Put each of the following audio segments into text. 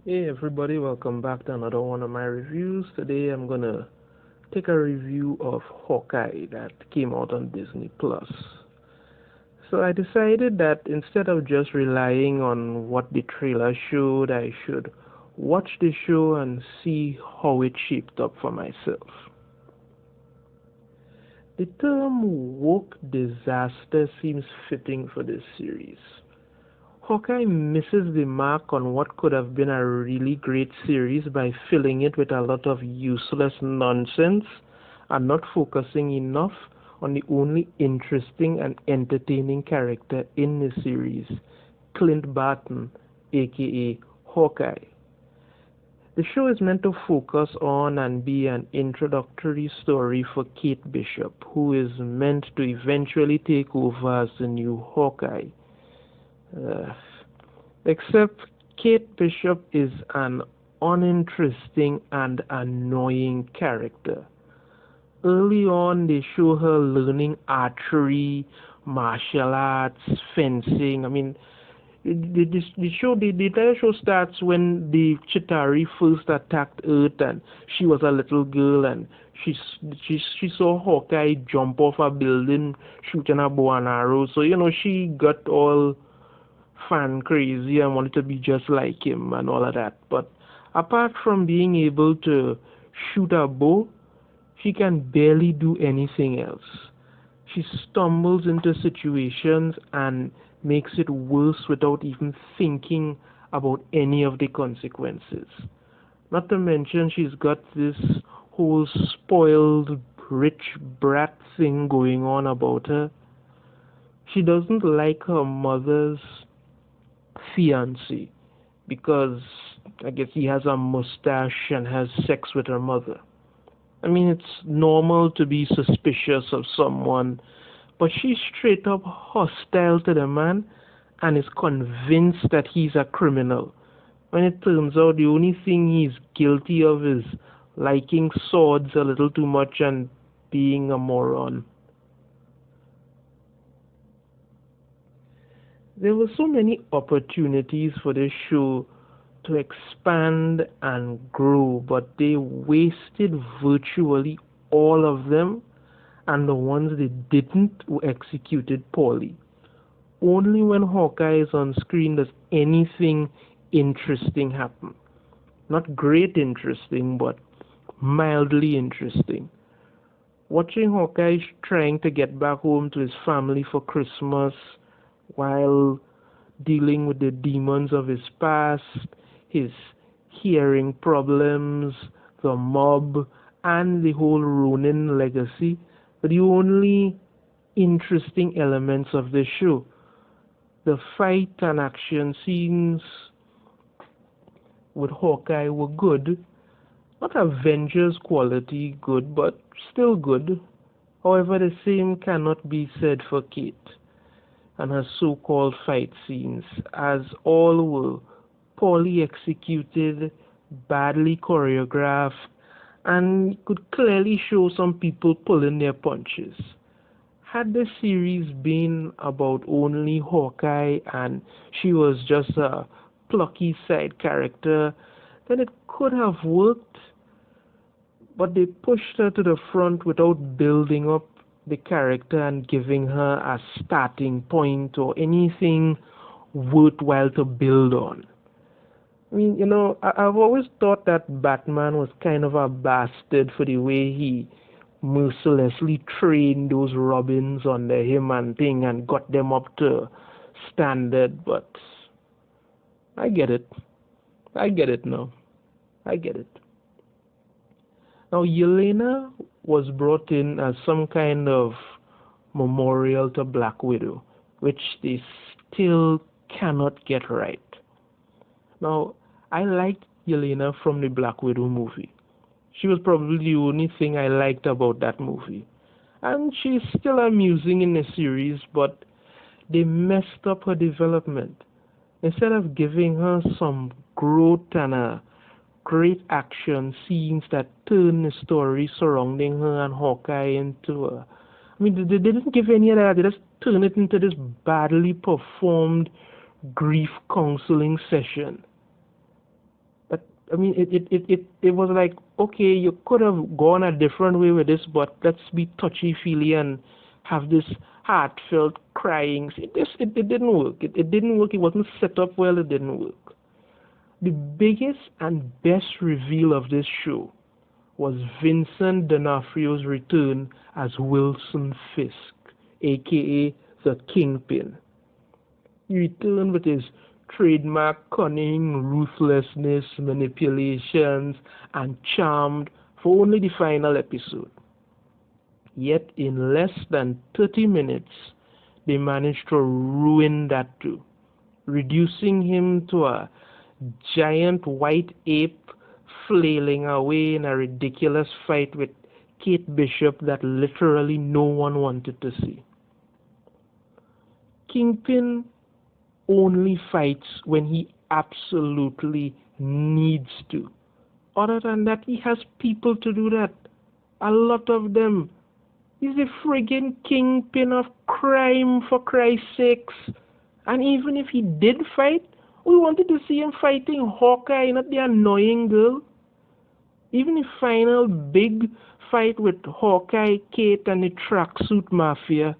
Hey everybody, welcome back to another one of my reviews. Today I'm gonna take a review of Hawkeye that came out on Disney Plus. So I decided that instead of just relying on what the trailer showed, I should watch the show and see how it shaped up for myself. The term woke disaster seems fitting for this series. Hawkeye misses the mark on what could have been a really great series by filling it with a lot of useless nonsense and not focusing enough on the only interesting and entertaining character in the series, Clint Barton, aka Hawkeye. The show is meant to focus on and be an introductory story for Kate Bishop, who is meant to eventually take over as the new Hawkeye. Uh, Except Kate Bishop is an uninteresting and annoying character. Early on, they show her learning archery, martial arts, fencing. The entire show starts when the Chitauri first attacked Earth, and she was a little girl, and she saw Hawkeye jump off a building, shooting a bow and arrow. So she got all fan crazy and wanted to be just like him and all of that. But apart from being able to shoot a bow, she can barely do anything else. She stumbles into situations and makes it worse without even thinking about any of the consequences. Not to mention, she's got this whole spoiled rich brat thing going on about her. She doesn't like her mother's fiancé because I guess he has a mustache and has sex with her mother. It's normal to be suspicious of someone, but she's straight up hostile to the man and is convinced that he's a criminal. When it turns out the only thing he's guilty of is liking swords a little too much and being a moron. There were so many opportunities for this show to expand and grow, but they wasted virtually all of them, and the ones they didn't were executed poorly. Only when Hawkeye is on screen does anything interesting happen. Not great interesting, but mildly interesting. Watching Hawkeye trying to get back home to his family for Christmas while dealing with the demons of his past, his hearing problems, the mob, and the whole Ronin legacy are the only interesting elements of the show. The fight and action scenes with Hawkeye were good. Not Avengers quality good, but still good. However, the same cannot be said for Kate and her so-called fight scenes, as all were poorly executed, badly choreographed, and you could clearly show some people pulling their punches. Had the series been about only Hawkeye and she was just a plucky side character, then it could have worked, but they pushed her to the front without building up the character and giving her a starting point or anything worthwhile to build on. I've always thought that Batman was kind of a bastard for the way he mercilessly trained those Robins under him and thing and got them up to standard, but I get it. I get it now. I get it. Now, Yelena was brought in as some kind of memorial to Black Widow, which they still cannot get right. Now, I liked Yelena from the Black Widow movie. She was probably the only thing I liked about that movie. And she's still amusing in the series, but they messed up her development. Instead of giving her some growth and a great action scenes that turn the story surrounding her and Hawkeye into a. They didn't give any of that. They just turned it into this badly performed grief counseling session. I mean, it was like, okay, you could have gone a different way with this, but let's be touchy-feely and have this heartfelt crying. It didn't work. It didn't work. It wasn't set up well. It didn't work. The biggest and best reveal of this show was Vincent D'Onofrio's return as Wilson Fisk, aka the Kingpin. He returned with his trademark cunning, ruthlessness, manipulations, and charm for only the final episode. Yet in less than 30 minutes, they managed to ruin that too, reducing him to a giant white ape flailing away in a ridiculous fight with Kate Bishop that literally no one wanted to see. Kingpin only fights when he absolutely needs to. Other than that, he has people to do that. A lot of them. He's the friggin' kingpin of crime, for Christ's sakes. And even if he did fight, we wanted to see him fighting Hawkeye, not the annoying girl. Even the final big fight with Hawkeye, Kate, and the tracksuit mafia,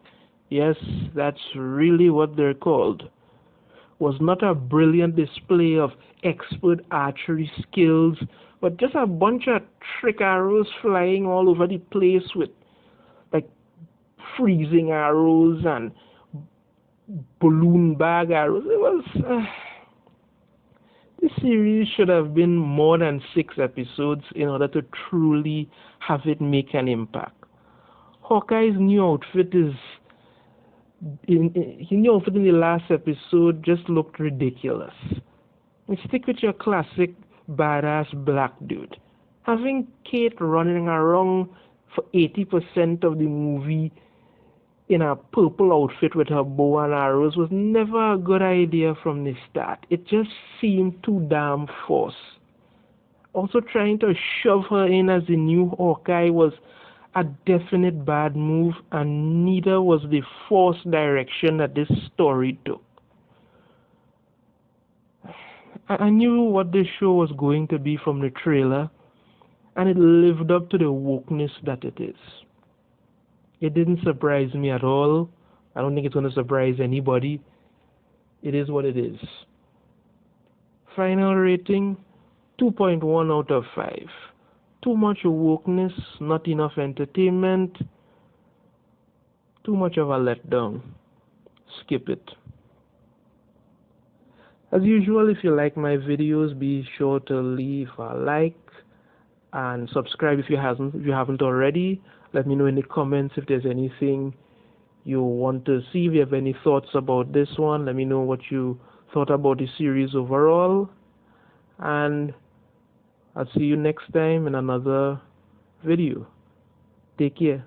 yes, that's really what they're called, was not a brilliant display of expert archery skills, but just a bunch of trick arrows flying all over the place with like freezing arrows and balloon bag arrows. It was this series should have been more than 6 episodes in order to truly have it make an impact. Hawkeye's new outfit his new outfit in the last episode just looked ridiculous. Stick with your classic badass black dude. Having Kate running around for 80% of the movie in a purple outfit with her bow and arrows was never a good idea from the start. It just seemed too damn forced. Also, trying to shove her in as the new Hawkeye was a definite bad move, and neither was the forced direction that this story took. I knew what this show was going to be from the trailer, and it lived up to the wokeness that it is. It didn't surprise me at all. I don't think it's going to surprise anybody. It is what it is. Final rating, 2.1 out of 5. Too much wokeness, not enough entertainment, too much of a letdown. Skip it. As usual, if you like my videos, be sure to leave a like and subscribe if you haven't already. Let me know in the comments if there's anything you want to see. If you have any thoughts about this one, let me know what you thought about the series overall. And I'll see you next time in another video. Take care.